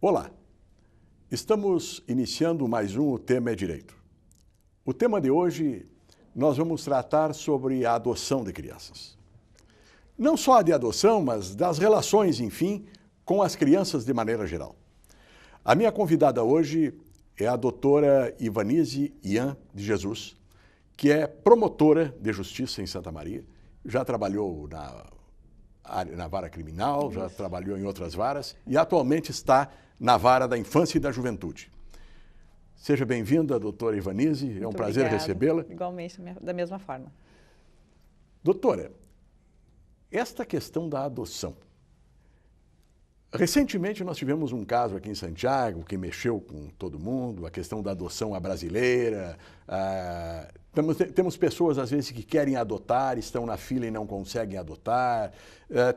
Olá, estamos iniciando mais um O Tema é Direito. O tema de hoje, nós vamos tratar sobre a adoção de crianças. Não só a de adoção, mas das relações, enfim, com as crianças de maneira geral. A minha convidada hoje é a doutora Ivanise Ian de Jesus, que é promotora de justiça em Santa Maria, já trabalhou na vara criminal, já trabalhou em outras varas e atualmente está na vara da infância e da juventude. Seja bem-vinda, doutora Ivanise, é um prazer recebê-la. Igualmente, da mesma forma. Doutora, esta questão da adoção. Recentemente nós tivemos um caso aqui em Santiago que mexeu com todo mundo, a questão da adoção à brasileira. Temos pessoas, às vezes, que querem adotar, estão na fila e não conseguem adotar.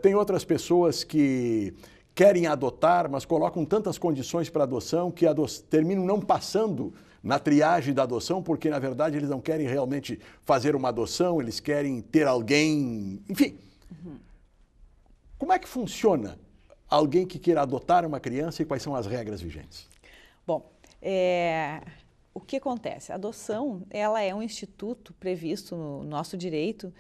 Tem outras pessoas que querem adotar, mas colocam tantas condições para adoção que terminam não passando na triagem da adoção, porque, na verdade, eles não querem realmente fazer uma adoção, eles querem ter alguém... Enfim, Como é que funciona alguém que queira adotar uma criança e quais são as regras vigentes? Bom, o que acontece? A adoção, ela é um instituto previsto no nosso direito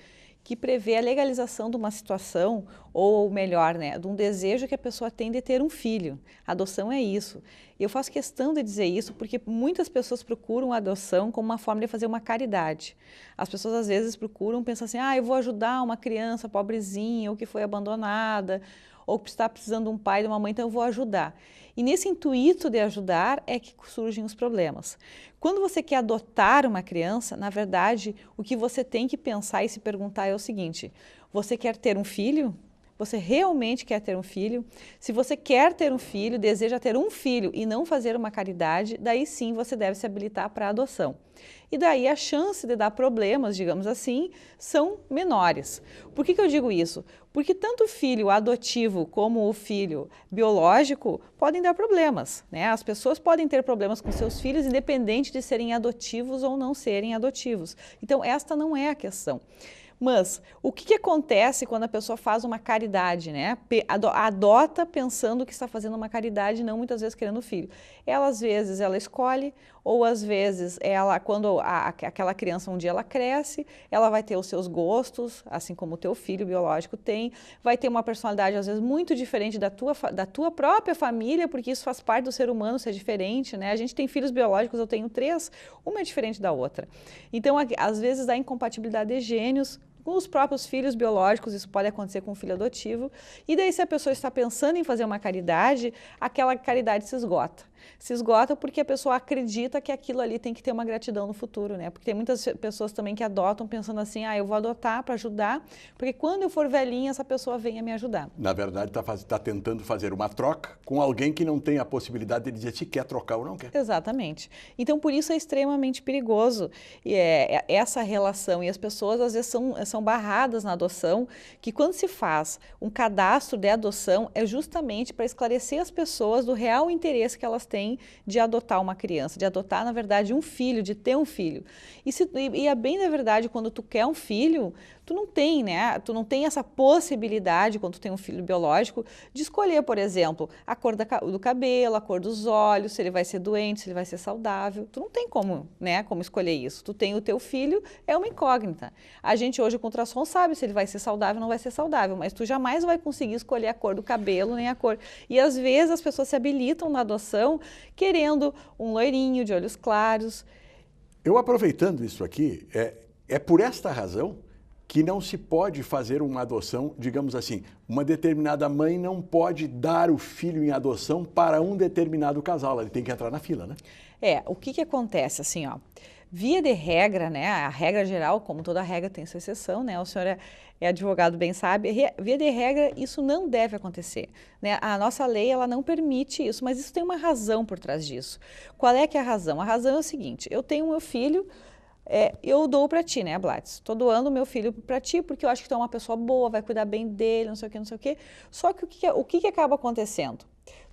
que prevê a legalização de uma situação, ou melhor, né, de um desejo que a pessoa tem de ter um filho. A adoção é isso. Eu faço questão de dizer isso porque muitas pessoas procuram a adoção como uma forma de fazer uma caridade. As pessoas às vezes procuram, pensam assim, eu vou ajudar uma criança pobrezinha ou que foi abandonada, ou que está precisando de um pai e de uma mãe, então eu vou ajudar. E nesse intuito de ajudar é que surgem os problemas. Quando você quer adotar uma criança, na verdade, o que você tem que pensar e se perguntar é o seguinte: você quer ter um filho? Você realmente quer ter um filho? Se você quer ter um filho, deseja ter um filho e não fazer uma caridade, daí sim você deve se habilitar para a adoção. E daí a chance de dar problemas, digamos assim, são menores. Por que eu digo isso? Porque tanto o filho adotivo como o filho biológico podem dar problemas, né? As pessoas podem ter problemas com seus filhos, independente de serem adotivos ou não serem adotivos. Então, esta não é a questão. Mas o que acontece quando a pessoa faz uma caridade, né? Adota pensando que está fazendo uma caridade, não muitas vezes querendo filho. Ela, às vezes, ela escolhe, ou às vezes, quando aquela criança um dia ela cresce, ela vai ter os seus gostos, assim como o teu filho biológico tem, vai ter uma personalidade, às vezes, muito diferente da tua própria família, porque isso faz parte do ser humano ser diferente, né? A gente tem filhos biológicos, eu tenho 3, uma é diferente da outra. Então, às vezes, dá incompatibilidade de gênios, com os próprios filhos biológicos, isso pode acontecer com um filho adotivo, e daí se a pessoa está pensando em fazer uma caridade, aquela caridade se esgota. Se esgota porque a pessoa acredita que aquilo ali tem que ter uma gratidão no futuro, né? Porque tem muitas pessoas também que adotam pensando assim, eu vou adotar para ajudar, porque quando eu for velhinha, essa pessoa venha me ajudar. Na verdade, está tentando fazer uma troca com alguém que não tem a possibilidade de dizer se quer trocar ou não quer. Exatamente. Então, por isso é extremamente perigoso essa relação. E as pessoas, às vezes, são barradas na adoção, que quando se faz um cadastro de adoção, é justamente para esclarecer as pessoas do real interesse que elas têm de adotar uma criança, de adotar, na verdade, um filho, de ter um filho. E é bem da verdade, quando tu quer um filho, tu não tem, né? Tu não tem essa possibilidade, quando tu tem um filho biológico, de escolher, por exemplo, a cor do cabelo, a cor dos olhos, se ele vai ser doente, se ele vai ser saudável. Tu não tem como, né, como escolher isso. Tu tem o teu filho, é uma incógnita. A gente hoje com ultrassom sabe se ele vai ser saudável ou não vai ser saudável, mas tu jamais vai conseguir escolher a cor do cabelo, nem a cor. E às vezes as pessoas se habilitam na adoção querendo um loirinho de olhos claros. Eu aproveitando isso aqui, é por esta razão que não se pode fazer uma adoção, digamos assim, uma determinada mãe não pode dar o filho em adoção para um determinado casal, ele tem que entrar na fila, né? O que acontece assim, via de regra, né, a regra geral, como toda regra tem sua exceção, né, o senhor é advogado, bem sabe, via de regra isso não deve acontecer, né, a nossa lei ela não permite isso, mas isso tem uma razão por trás disso. Qual é que é a razão? A razão é o seguinte, eu tenho meu filho, eu dou para ti, né, Blatz? Estou doando meu filho para ti porque eu acho que tu é uma pessoa boa, vai cuidar bem dele, não sei o que, não sei o que. Só que o que acaba acontecendo?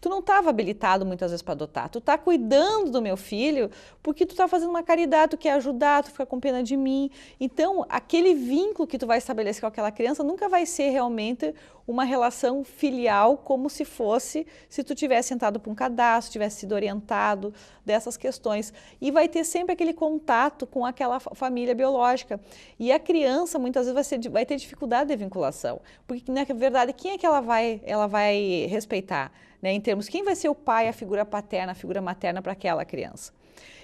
tu não estava habilitado muitas vezes para adotar. Tu está cuidando do meu filho porque tu está fazendo uma caridade, tu quer ajudar, tu fica com pena de mim. Então, aquele vínculo que tu vai estabelecer com aquela criança nunca vai ser realmente uma relação filial como se fosse se tu tivesse entrado para um cadastro, tivesse sido orientado dessas questões. E vai ter sempre aquele contato com aquela família biológica. E a criança, muitas vezes, vai ter dificuldade de vinculação. Porque, na verdade, quem é que ela vai respeitar? Né? Em termos, quem vai ser o pai, a figura paterna, a figura materna para aquela criança?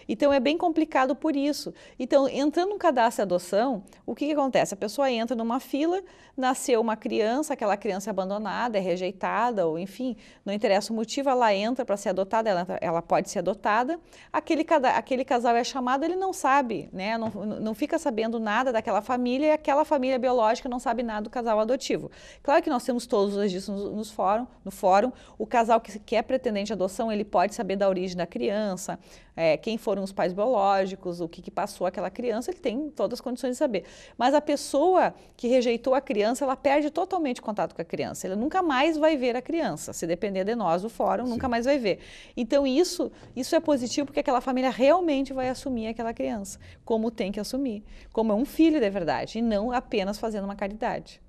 Então, é bem complicado por isso. Então, entrando no cadastro de adoção, o que acontece? A pessoa entra numa fila, nasceu uma criança, aquela criança é abandonada, é rejeitada, ou enfim, não interessa o motivo, ela entra para ser adotada, ela pode ser adotada, aquele casal é chamado, ele não sabe, né? Não fica sabendo nada daquela família e aquela família biológica não sabe nada do casal adotivo. Claro que nós temos todos os registros no fórum, o casal que é pretendente de adoção, ele pode saber da origem da criança, quem foram os pais biológicos, o que passou aquela criança, ele tem todas as condições de saber. Mas a pessoa que rejeitou a criança, ela perde totalmente o contato com a criança. Ela nunca mais vai ver a criança. Se depender de nós, do fórum, nunca mais vai ver. Então, isso é positivo porque aquela família realmente vai assumir aquela criança, como tem que assumir, como é um filho de verdade, e não apenas fazendo uma caridade.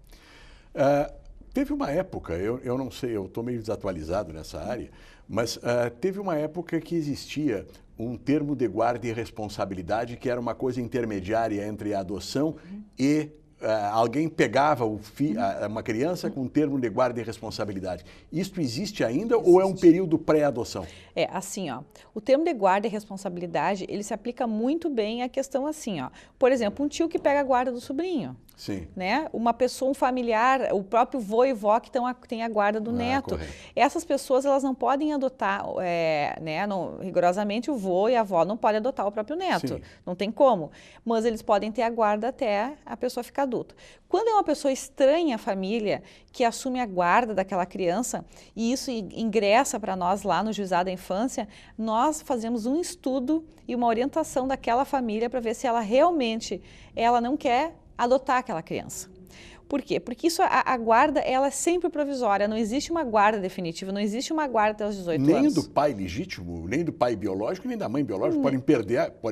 Teve uma época, eu não sei, eu estou meio desatualizado nessa área, mas teve uma época que existia um termo de guarda e responsabilidade que era uma coisa intermediária entre a adoção e alguém pegava uma criança com um termo de guarda e responsabilidade. Isto existe ainda ou é um período pré-adoção? É, assim, ó, o termo de guarda e responsabilidade, ele se aplica muito bem à questão assim, ó. Por exemplo, um tio que pega a guarda do sobrinho. Sim. Né? Uma pessoa, um familiar, o próprio vô e vó que tem a guarda do neto. Correto. Essas pessoas, elas não podem adotar, né? Rigorosamente, o vô e a avó não podem adotar o próprio neto. Sim. Não tem como. Mas eles podem ter a guarda até a pessoa ficar adulta. Quando é uma pessoa estranha à família, que assume a guarda daquela criança, e isso ingressa para nós lá no Juizado da Infância, nós fazemos um estudo e uma orientação daquela família para ver se ela realmente não quer adotar aquela criança. Por quê? Porque a guarda, ela é sempre provisória, não existe uma guarda definitiva, não existe uma guarda até os 18 anos. Nem do pai legítimo, nem do pai biológico, nem da mãe biológica podem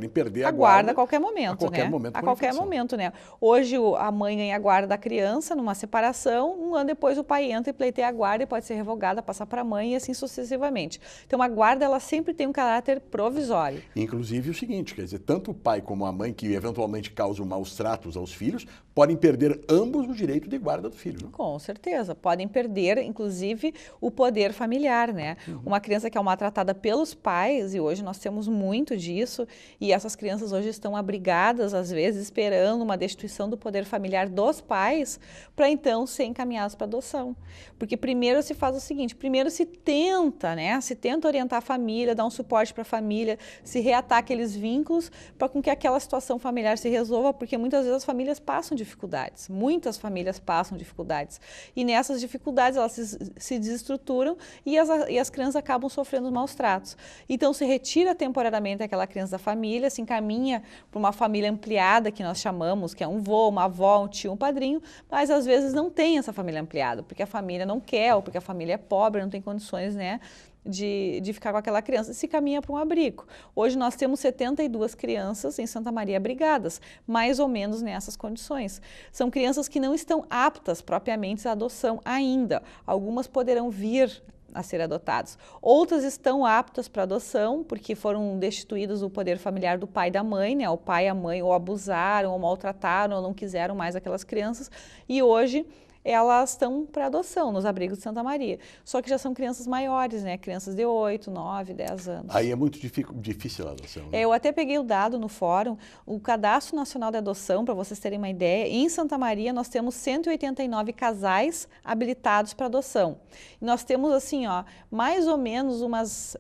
perder a guarda a qualquer momento, a qualquer né? momento. A qualquer momento, né? Hoje a mãe ganha a guarda da criança numa separação, um ano depois o pai entra e pleiteia a guarda e pode ser revogada, passar para a mãe e assim sucessivamente. Então a guarda, ela sempre tem um caráter provisório. Inclusive o seguinte, quer dizer, tanto o pai como a mãe que eventualmente causam maus tratos aos filhos, podem perder ambos o direito de guarda do filho. Não? Com certeza, podem perder, inclusive, o poder familiar, né? Uma criança que é maltratada pelos pais, e hoje nós temos muito disso, e essas crianças hoje estão abrigadas, às vezes, esperando uma destituição do poder familiar dos pais, para então ser encaminhados para adoção. Porque primeiro se faz o seguinte, primeiro se tenta, né? Se tenta orientar a família, dar um suporte para a família, se reatar aqueles vínculos, para com que aquela situação familiar se resolva, porque muitas vezes as famílias passam dificuldades, muitas famílias passam dificuldades. E nessas dificuldades elas se desestruturam e as crianças acabam sofrendo maus tratos. Então se retira temporariamente aquela criança da família, se encaminha para uma família ampliada, que nós chamamos, que é um vô, uma avó, um tio, um padrinho, mas às vezes não tem essa família ampliada, porque a família não quer, ou porque a família é pobre, não tem condições, né, de ficar com aquela criança, se caminha para um abrigo. Hoje nós temos 72 crianças em Santa Maria abrigadas, mais ou menos nessas condições. São crianças que não estão aptas propriamente à adoção ainda. Algumas poderão vir a ser adotados. Outras estão aptas para adoção, porque foram destituídos do poder familiar do pai e da mãe, né? O pai e a mãe ou abusaram, ou maltrataram, ou não quiseram mais aquelas crianças, e hoje elas estão para adoção nos abrigos de Santa Maria. Só que já são crianças maiores, né? Crianças de 8, 9, 10 anos. Aí é muito difícil a adoção. Né? Eu até peguei o dado no fórum, o Cadastro Nacional de Adoção, para vocês terem uma ideia, em Santa Maria nós temos 189 casais habilitados para adoção. E nós temos assim, ó, mais ou menos umas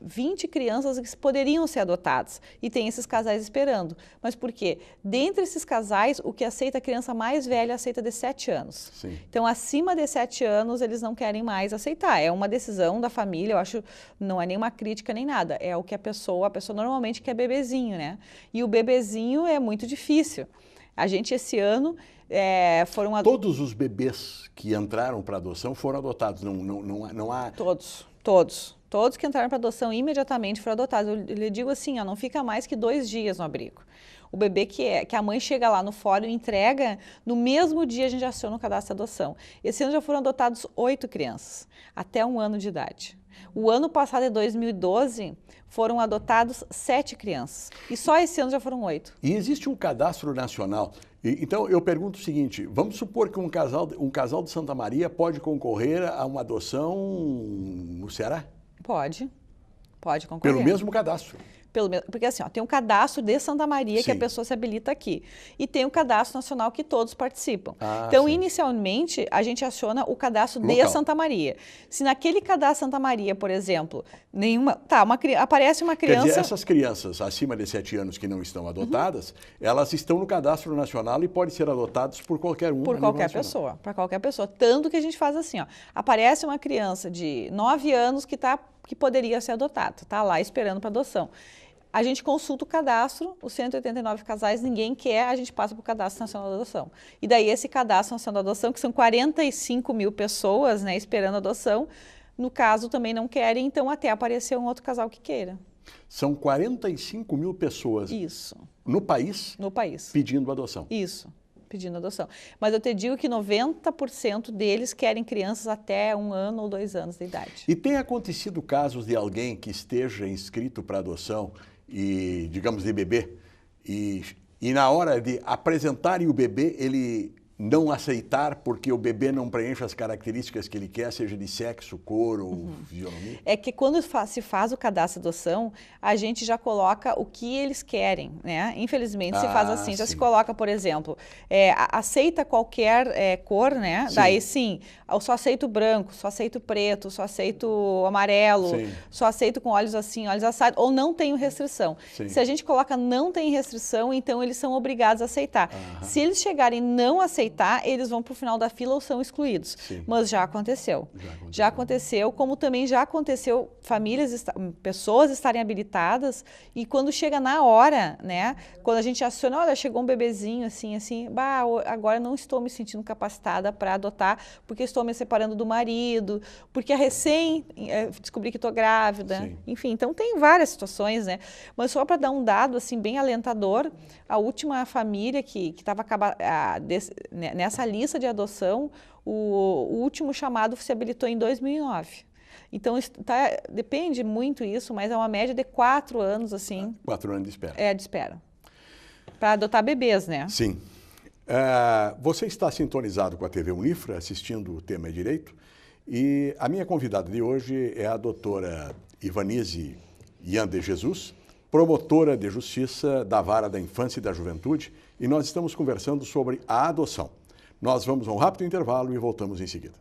20 crianças que poderiam ser adotadas e tem esses casais esperando. Mas por quê? Dentre esses casais, o que aceita a criança mais velha aceita de 7 anos. Sim. Então, acima de 7 anos, eles não querem mais aceitar. É uma decisão da família, eu acho, não é nenhuma crítica nem nada. É o que a pessoa normalmente quer bebezinho, né? E o bebezinho é muito difícil. A gente, esse ano, foram... Todos os bebês que entraram para adoção foram adotados, não há... Todos que entraram para adoção imediatamente foram adotados. Eu lhe digo assim, ó, não fica mais que 2 dias no abrigo. O bebê que a mãe chega lá no fórum e entrega, no mesmo dia a gente aciona o cadastro de adoção. Esse ano já foram adotados 8 crianças, até 1 ano de idade. O ano passado, em 2012, foram adotados 7 crianças. E só esse ano já foram 8. E existe um cadastro nacional. Então, eu pergunto o seguinte, vamos supor que um casal de Santa Maria pode concorrer a uma adoção no Ceará? Pode concorrer. Pelo mesmo cadastro? Porque assim, ó, tem um cadastro de Santa Maria que a pessoa se habilita aqui. E tem o cadastro nacional que todos participam. Então, inicialmente, a gente aciona o cadastro de Santa Maria. Se naquele cadastro Santa Maria, por exemplo, aparece uma criança... Quer dizer, essas crianças acima de 7 anos que não estão adotadas, elas estão no cadastro nacional e podem ser adotadas por qualquer um. Por qualquer pessoa, para qualquer pessoa. Tanto que a gente faz assim, ó, aparece uma criança de 9 anos que poderia ser adotada, está lá esperando para adoção. A gente consulta o cadastro, os 189 casais, ninguém quer, a gente passa para o Cadastro Nacional da Adoção. E daí esse Cadastro Nacional da Adoção, que são 45 mil pessoas, né, esperando adoção, no caso também não querem, então até aparecer um outro casal que queira. São 45 mil pessoas no país pedindo adoção. Isso, pedindo adoção. Mas eu te digo que 90% deles querem crianças até 1 ano ou 2 anos de idade. E tem acontecido casos de alguém que esteja inscrito para adoção e, digamos, de bebê, e na hora de apresentarem o bebê, ele não aceitar porque o bebê não preenche as características que ele quer, seja de sexo, cor ou fisionomia? É que quando se faz o cadastro de adoção, a gente já coloca o que eles querem, né? Infelizmente se faz assim, já se coloca, por exemplo, aceita qualquer cor, né? Sim. Daí sim, eu só aceito branco, só aceito preto, só aceito amarelo, só aceito com olhos assim, olhos assados, ou não tenho restrição. Sim. Se a gente coloca não tem restrição, então eles são obrigados a aceitar. Se eles chegarem não aceitar, eles vão para o final da fila ou são excluídos. Sim. Mas já aconteceu. Já aconteceu, como também já aconteceu pessoas estarem habilitadas e quando chega na hora, né? Quando a gente aciona, olha, chegou um bebezinho assim, agora não estou me sentindo capacitada para adotar porque estou me separando do marido, porque descobri que estou grávida. Sim. Enfim, então tem várias situações, né? Mas só para dar um dado assim bem alentador, a última família que estava nessa lista de adoção, o último chamado se habilitou em 2009. Então, depende muito isso, mas é uma média de 4 anos, assim. 4 anos de espera. De espera. Para adotar bebês, né? Sim. Você está sintonizado com a TV Unifra, assistindo o Tema é Direito, e a minha convidada de hoje é a doutora Ivanise Ian de Jesus, promotora de justiça da Vara da Infância e da Juventude, e nós estamos conversando sobre a adoção. Nós vamos a um rápido intervalo e voltamos em seguida.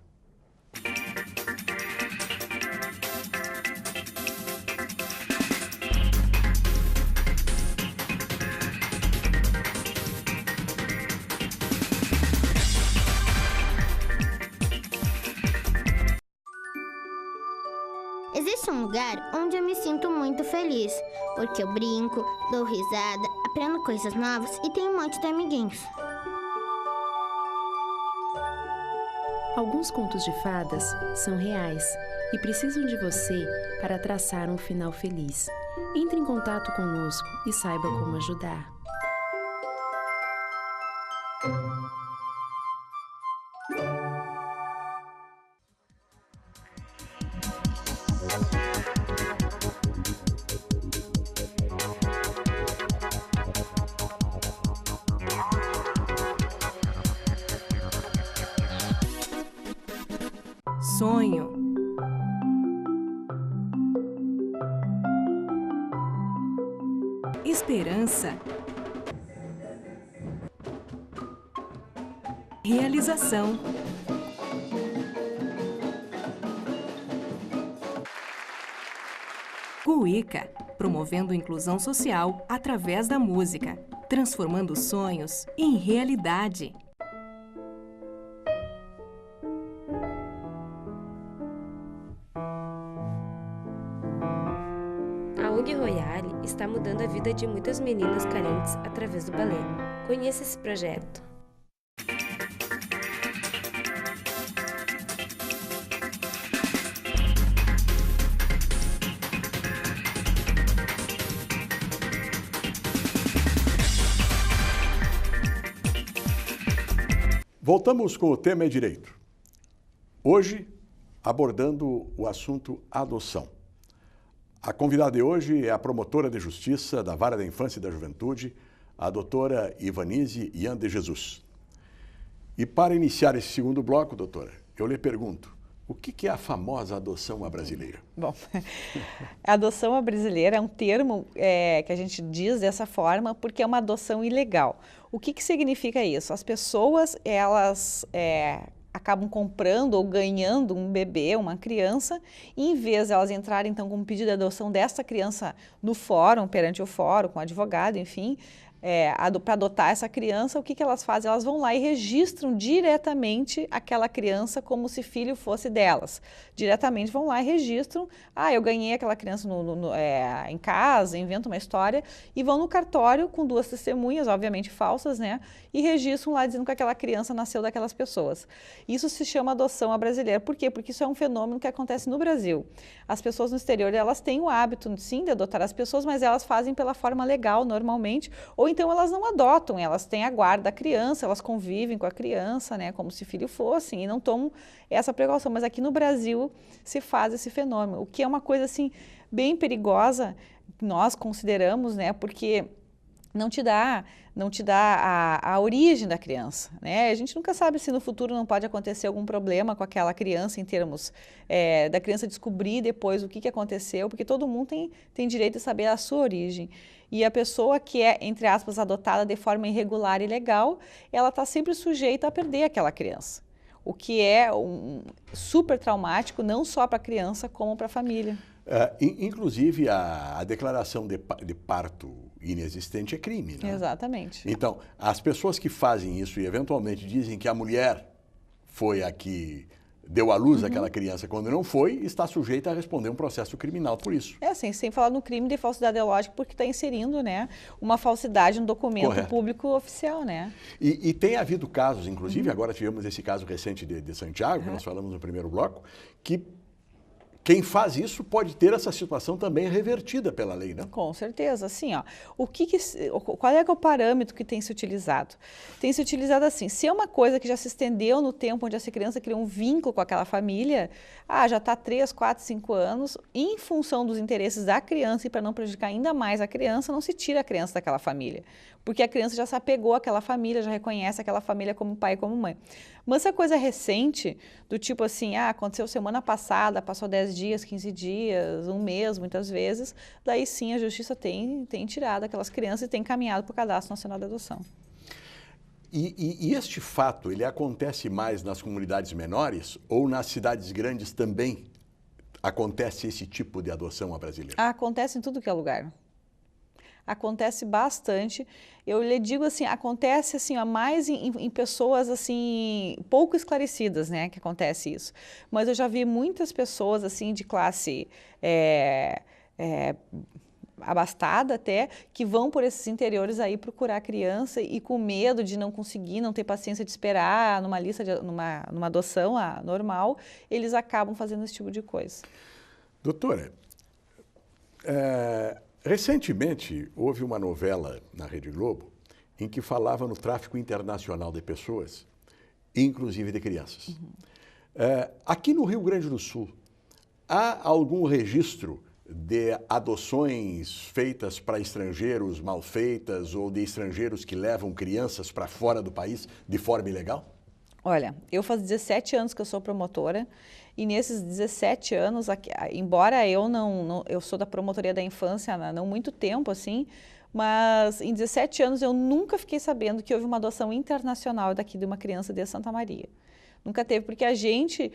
Existe um lugar onde eu me sinto muito feliz, porque eu brinco, dou risada, aprendo coisas novas e tenho um monte de amiguinhos. Alguns contos de fadas são reais e precisam de você para traçar um final feliz. Entre em contato conosco e saiba como ajudar. Sonho. Esperança. Realização. Cuíca, promovendo inclusão social através da música, transformando sonhos em realidade. A ONG Royale está mudando a vida de muitas meninas carentes através do balé, Conheça esse projeto. Voltamos com o tema é direito. Hoje, abordando o assunto adoção. A convidada de hoje é a promotora de justiça da Vara da Infância e da Juventude, a doutora Ivanise Yan de Jesus. E para iniciar esse segundo bloco, doutora, eu lhe pergunto, o que é a famosa adoção à brasileira? Bom, a adoção à brasileira é um termo que a gente diz dessa forma porque é uma adoção ilegal. O que significa isso? As pessoas, elas acabam comprando ou ganhando um bebê, uma criança, e em vez de elas entrarem então com um pedido de adoção dessa criança no fórum, perante o fórum, com advogado, enfim, para adotar essa criança, o que elas fazem? Elas vão lá e registram diretamente aquela criança como se filho fosse delas. Diretamente vão lá e registram, eu ganhei aquela criança em casa, inventam uma história, e vão no cartório com 2 testemunhas, obviamente falsas, né? E registram lá dizendo que aquela criança nasceu daquelas pessoas. Isso se chama adoção à brasileira. Por quê? Porque isso é um fenômeno que acontece no Brasil. As pessoas no exterior, elas têm o hábito, sim, de adotar as pessoas, mas elas fazem pela forma legal, normalmente, ou então elas não adotam, elas têm a guarda da criança, elas convivem com a criança, né, como se filho fossem, e não tomam essa precaução. Mas aqui no Brasil se faz esse fenômeno, o que é uma coisa assim bem perigosa, nós consideramos, né, porque não te dá a origem da criança, né? A gente nunca sabe se no futuro não pode acontecer algum problema com aquela criança em termos da criança descobrir depois o que aconteceu, porque todo mundo tem direito de saber a sua origem. E a pessoa que é, entre aspas, adotada de forma irregular e ilegal, ela está sempre sujeita a perder aquela criança. O que é super traumático, não só para a criança, como para a família. Inclusive, a declaração de parto inexistente é crime, né? Exatamente. Então, as pessoas que fazem isso e eventualmente dizem que a mulher foi a que deu à luz aquela criança quando não foi, está sujeita a responder um processo criminal por isso. Assim, sem falar no crime de falsidade ideológica, porque está inserindo, né, uma falsidade no documento público oficial, né? E tem havido casos, inclusive, agora tivemos esse caso recente de Santiago, que nós falamos no primeiro bloco, que quem faz isso pode ter essa situação também revertida pela lei, né? Com certeza. Assim, qual é o parâmetro que tem se utilizado? Tem se utilizado assim, se é uma coisa que já se estendeu no tempo, onde essa criança criou um vínculo com aquela família, já está 3, 4, 5 anos, em função dos interesses da criança e para não prejudicar ainda mais a criança, não se tira a criança daquela família. Porque a criança já se apegou àquela família, já reconhece aquela família como pai e como mãe. Mas essa coisa recente, do tipo assim, aconteceu semana passada, passou 10 dias, 15 dias, um mês, muitas vezes, daí sim a justiça tem tirado aquelas crianças e tem encaminhado para o Cadastro Nacional de Adoção. E este fato, ele acontece mais nas comunidades menores ou nas cidades grandes também acontece esse tipo de adoção à brasileira? Acontece em tudo que é lugar. Acontece bastante. Eu lhe digo assim, acontece assim, mais em pessoas assim pouco esclarecidas, né, que acontece isso. Mas eu já vi muitas pessoas assim de classe abastada até, que vão por esses interiores aí procurar a criança e com medo de não conseguir, não ter paciência de esperar numa lista, numa adoção normal, eles acabam fazendo esse tipo de coisa. Doutora, recentemente houve uma novela na Rede Globo em que falava no tráfico internacional de pessoas, inclusive de crianças. Aqui no Rio Grande do Sul, há algum registro de adoções feitas para estrangeiros mal feitas ou de estrangeiros que levam crianças para fora do país de forma ilegal? Olha, eu faz 17 anos que eu sou promotora e nesses 17 anos, embora eu sou da Promotoria da Infância há não muito tempo, assim, mas em 17 anos eu nunca fiquei sabendo que houve uma adoção internacional daqui de uma criança de Santa Maria. Nunca teve, porque a gente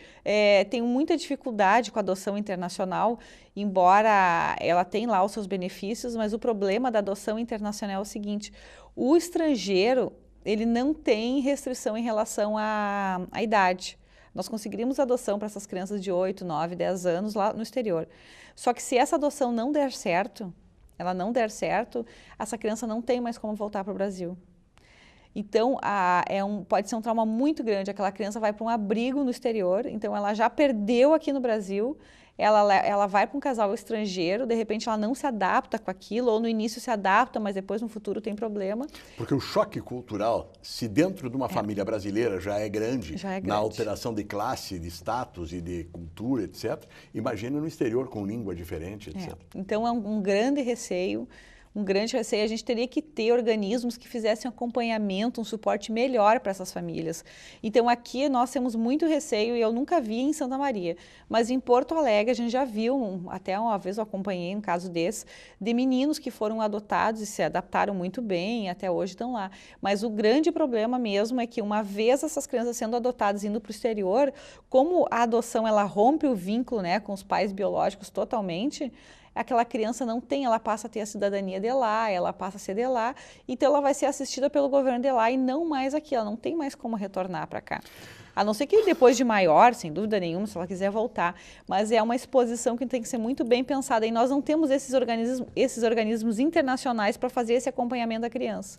tem muita dificuldade com a adoção internacional, embora ela tenha lá os seus benefícios, mas o problema da adoção internacional é o seguinte, o estrangeiro, ele não tem restrição em relação à idade. Nós conseguiríamos adoção para essas crianças de 8, 9, 10 anos lá no exterior. Só que se essa adoção não der certo, essa criança não tem mais como voltar para o Brasil. Então, pode ser um trauma muito grande. Aquela criança vai para um abrigo no exterior, então ela já perdeu aqui no Brasil, ela vai para um casal estrangeiro, de repente ela não se adapta com aquilo, ou no início se adapta, mas depois no futuro tem problema. Porque o choque cultural, se dentro de uma família brasileira já é grande, na alteração de classe, de status e de cultura, etc., imagina no exterior com língua diferente, etc. Então é um grande receio. A gente teria que ter organismos que fizessem acompanhamento, um suporte melhor para essas famílias. Então aqui nós temos muito receio, e eu nunca vi em Santa Maria, mas em Porto Alegre a gente já viu, até uma vez eu acompanhei um caso desse, de meninos que foram adotados e se adaptaram muito bem, e até hoje estão lá. Mas o grande problema mesmo é que uma vez essas crianças sendo adotadas e indo para o exterior, como a adoção ela rompe o vínculo, né, com os pais biológicos totalmente, aquela criança ela passa a ter a cidadania de lá, ela passa a ser de lá, então ela vai ser assistida pelo governo de lá e não mais aqui, ela não tem mais como retornar para cá. A não ser que depois de maior, sem dúvida nenhuma, se ela quiser voltar, mas é uma exposição que tem que ser muito bem pensada, e nós não temos esses organismos internacionais para fazer esse acompanhamento da criança.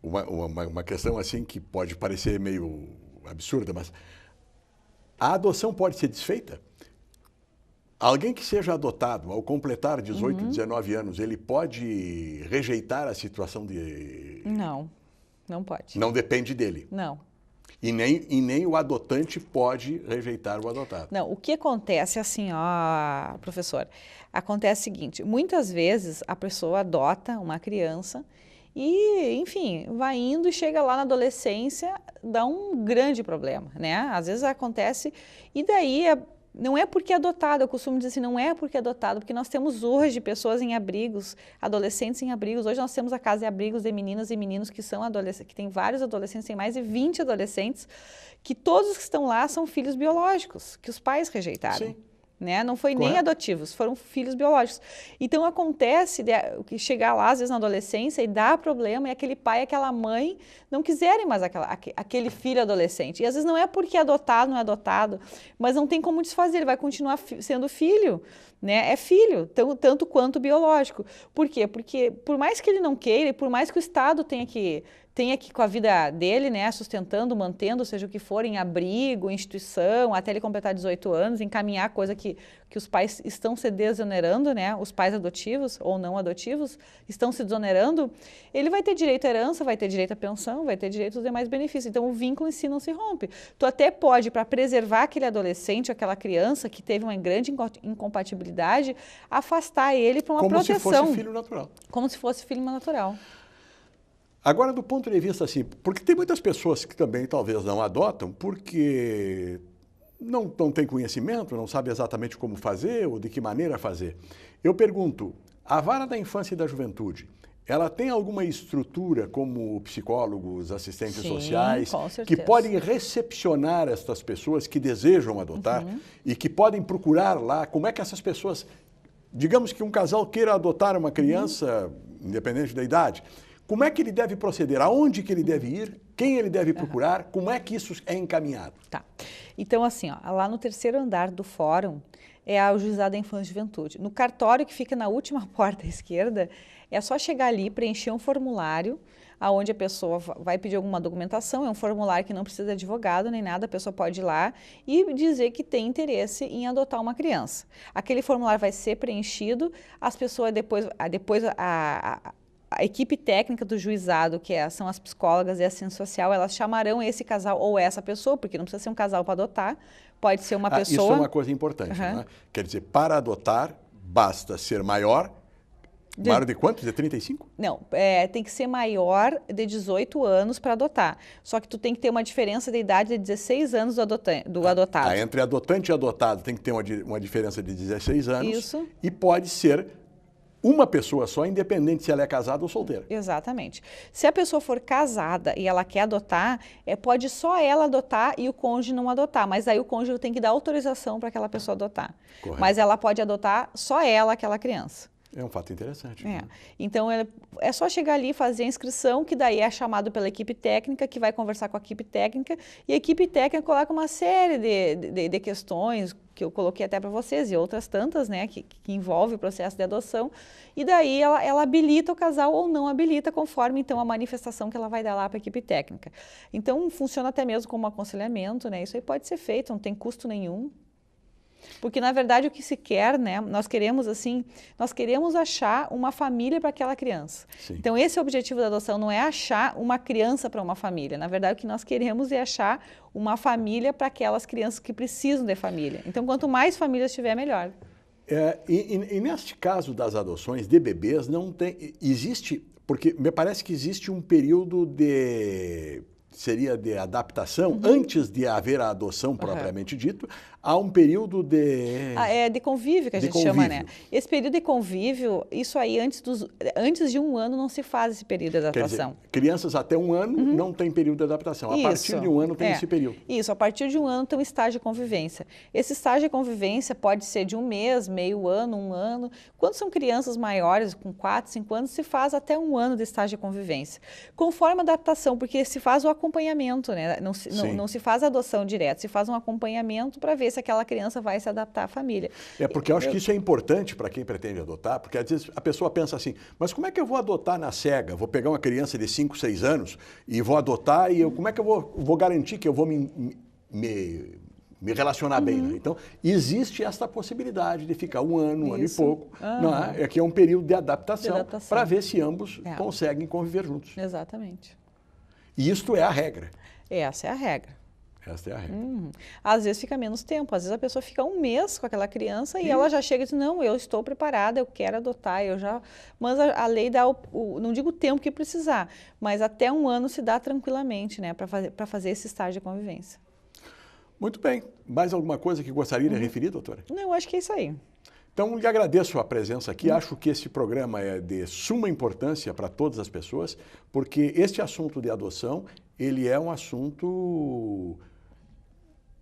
Uma questão assim que pode parecer meio absurda, mas a adoção pode ser desfeita? Alguém que seja adotado, ao completar 18, 19 anos, ele pode rejeitar a situação de... Não, não pode. Não depende dele? Não. E nem o adotante pode rejeitar o adotado? Não, o que acontece assim, professor, acontece o seguinte, muitas vezes a pessoa adota uma criança e, enfim, vai indo e chega lá na adolescência, dá um grande problema, né? Às vezes acontece, e daí não é porque é adotado, eu costumo dizer assim, não é porque é adotado, porque nós temos hoje pessoas em abrigos, adolescentes em abrigos. Hoje nós temos a casa de abrigos de meninas e meninos que são adolescentes, que tem vários adolescentes, tem mais de 20 adolescentes, que todos os que estão lá são filhos biológicos, que os pais rejeitaram. Sim. Né? Não foi nem adotivos, foram filhos biológicos. Então acontece que chegar lá, às vezes na adolescência, e dá problema, e aquele pai e aquela mãe não quiserem mais aquele filho adolescente. E às vezes não é porque é adotado, não é adotado, mas não tem como desfazer, ele vai continuar sendo filho, né? É filho, tanto quanto biológico. Por quê? Porque por mais que ele não queira, e por mais que o Estado tenha que com a vida dele, né, sustentando, mantendo, seja o que for, em abrigo, instituição, até ele completar 18 anos, encaminhar coisa que os pais estão se desonerando, né, os pais adotivos ou não adotivos estão se desonerando, ele vai ter direito à herança, vai ter direito à pensão, vai ter direito aos demais benefícios. Então, o vínculo em si não se rompe. Tu até pode, para preservar aquele adolescente, aquela criança que teve uma grande incompatibilidade, afastar ele para uma proteção. Como se fosse filho natural. Como se fosse filho natural. Agora, do ponto de vista assim, porque tem muitas pessoas que também talvez não adotam porque não têm conhecimento, não sabem exatamente como fazer ou de que maneira fazer. Eu pergunto, a vara da infância e da juventude, ela tem alguma estrutura como psicólogos, assistentes sociais, que podem recepcionar estas pessoas que desejam adotar e que podem procurar lá, como é que essas pessoas, digamos que um casal queira adotar uma criança, independente da idade, como é que ele deve proceder? Aonde que ele deve ir? Quem ele deve procurar? Como é que isso é encaminhado? Tá. Então, assim, lá no 3º andar do fórum é o Juizado da Infância e Juventude. No cartório que fica na última porta à esquerda, é só chegar ali, preencher um formulário, onde a pessoa vai pedir alguma documentação, é um formulário que não precisa de advogado nem nada, a pessoa pode ir lá e dizer que tem interesse em adotar uma criança. Aquele formulário vai ser preenchido, as pessoas depois a equipe técnica do juizado, que são as psicólogas e a assistente social, elas chamarão esse casal ou essa pessoa, porque não precisa ser um casal para adotar, pode ser uma pessoa... Isso é uma coisa importante, né? Quer dizer, para adotar, basta ser maior de quanto? De 35? Não, tem que ser maior de 18 anos para adotar. Só que tu tem que ter uma diferença de idade de 16 anos do adotado. Entre adotante e adotado tem que ter uma diferença de 16 anos. Isso. E pode ser uma pessoa só, independente se ela é casada ou solteira. Exatamente. Se a pessoa for casada e ela quer adotar, pode só ela adotar e o cônjuge não adotar, mas aí o cônjuge tem que dar autorização para aquela pessoa adotar. Correto. Mas ela pode adotar só ela, aquela criança. É um fato interessante. É. Então, é só chegar ali e fazer a inscrição, que daí é chamado pela equipe técnica, que vai conversar com a equipe técnica, e a equipe técnica coloca uma série de questões, que eu coloquei até para vocês, e outras tantas, né, que envolve o processo de adoção, e daí ela habilita o casal ou não habilita, conforme, então, a manifestação que ela vai dar lá para a equipe técnica. Então, funciona até mesmo como aconselhamento, né, isso aí pode ser feito, não tem custo nenhum. Porque, na verdade, o que se quer, né, nós queremos achar uma família para aquela criança. Sim. Então, esse é o objetivo da adoção, não é achar uma criança para uma família. Na verdade, o que nós queremos é achar uma família para aquelas crianças que precisam de família. Então, quanto mais famílias tiver, melhor. E neste caso das adoções de bebês, não tem... Existe... Porque me parece que existe um período seria de adaptação, antes de haver a adoção propriamente dito, há um período de convívio, que a gente chama, né? Esse período de convívio, isso aí, antes de 1 ano não se faz esse período de adaptação. Quer dizer, crianças até 1 ano não tem período de adaptação. A partir de 1 ano tem esse período. Isso, a partir de 1 ano tem um estágio de convivência. Esse estágio de convivência pode ser de 1 mês, meio ano, 1 ano. Quando são crianças maiores, com 4, 5 anos, se faz até 1 ano de estágio de convivência. Conforme a adaptação, porque se faz o acompanhamento, né? Não se faz a adoção direta, se faz um acompanhamento para ver se aquela criança vai se adaptar à família. Porque eu acho que isso é importante para quem pretende adotar, porque às vezes a pessoa pensa assim, mas como é que eu vou adotar na cega? Vou pegar uma criança de 5, 6 anos e vou adotar e como é que eu vou garantir que eu vou me relacionar bem, né? Então, existe esta possibilidade de ficar 1 ano, 1 ano e pouco, né? Que é um período de adaptação. Para ver se ambos conseguem conviver juntos. Exatamente. E isto é a regra. Essa é a regra. Esta é a regra. Às vezes fica menos tempo, às vezes a pessoa fica 1 mês com aquela criança e ela já chega e diz, não, eu estou preparada, eu quero adotar, Mas a lei dá, não digo o tempo que precisar, mas até 1 ano se dá tranquilamente, né, para fazer esse estágio de convivência. Muito bem. Mais alguma coisa que gostaria de referir, doutora? Não, acho que é isso aí. Então, lhe agradeço a presença aqui. Acho que esse programa é de suma importância para todas as pessoas, porque este assunto de adoção, ele é um assunto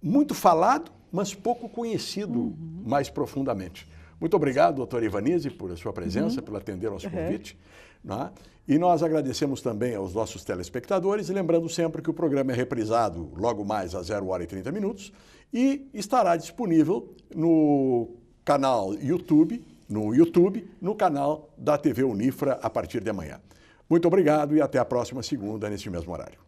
muito falado, mas pouco conhecido mais profundamente. Muito obrigado, doutora Ivanise, por a sua presença, por atender ao nosso convite. Né? E nós agradecemos também aos nossos telespectadores, e lembrando sempre que o programa é reprisado logo mais às 0h30 e estará disponível no canal YouTube, no canal da TV Unifra a partir de amanhã. Muito obrigado e até a próxima segunda, neste mesmo horário.